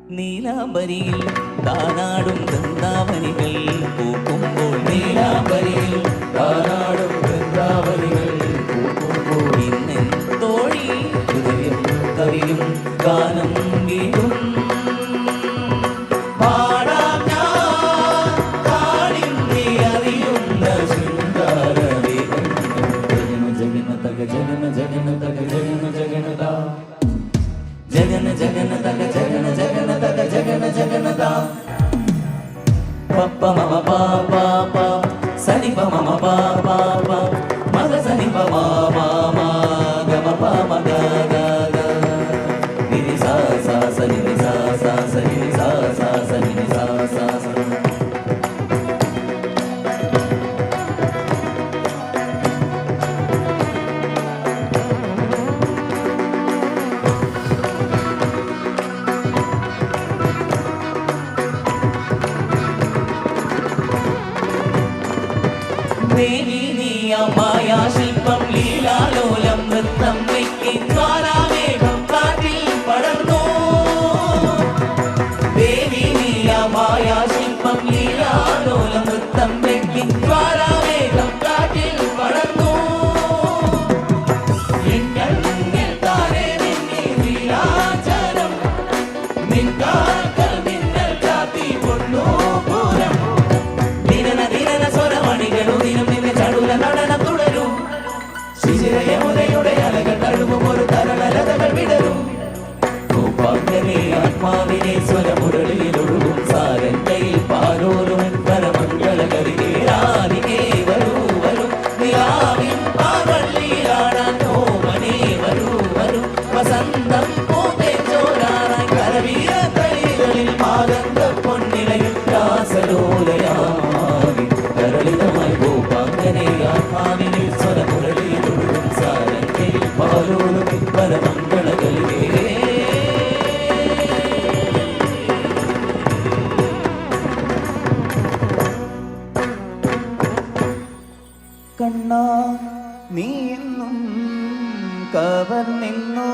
നീലാംബരിയിൽ താനാടും വൃന്ദാവനികൾ പൂക്കുമ്പോൾ നീലാംബരിയിൽ താനാടും വൃന്ദാവനികൾ പൂക്കുമ്പോൾ ഇന്നെൻ തോഴി ഹൃദയം കവിയും ഗാനം വീടും പാടാം ഞാൻ കാളിന്തി അറിയുന്ന ശൃംഗാരവേഗം ജഗന തക ജഗന ജഗന തക ജഗന ജഗനതാ ജഗന ജഗന തക ജഗന ജഗന തക ജഗന ജഗനതാ പപ്പ മമ പാപ പ സനി പ മമ പാപ പ മഗ സനി പ മ മ ഗമ പ മ ഗ ഗ ഗ നി സ സ സ നി സ സ സ നി സ സ സ നി സ സ സ മായാശില്പം ലീലാലോലം നൃത്തം വെക്കി ജ്വാലാമേഘം കാറ്റിൽ പടർന്നു ദേവി നീയ മായാശില്പം ലീലാലോലം നൃത്തം വെക്കി ജ്വാലാമേഘം കാറ്റിൽ പടർന്നു താരേ നിന്നെ നീലാചരം നിൻകാൽക്കൽ മിന്നൽ കാത്തി കൊള്ളൂ പൂരം ദിനന ദിനന സ്വരമണികളും ദിനം നിന്നെ ചടുല നടനം തുടരും ശിശിരയമുനയുടെ അലകൾ തഴുകും ഒരു തരളലതകൾ വിടരും ഗോപാംഗനെ ആത്മാവിനെ സ്വരമുരളിയിലൊഴുകും സാരംഗയിൽ പാലോരും പരമംഗളകരികേ രാധികേ വരൂ വരൂ നിലാവിൻ പാവള്ളിയിലാടാൻ ഓമനേ വരൂ വരൂ വസന്തം പൂത്തേ ചോരാറായി കരവീര കളികളിൽ മാഗന്ധ പൊന്നിലയിൽ രാസലോലയായി കരളിതമായി ഗോപാംഗനെ ആത്മാവിനെ സ്വരമുരളിയിലൊഴുകും സാരംഗയിൽ പാലോരും പരമംഗളകളികേ കണ്ണാ നീ എന്നും കവർന്നിന്നോ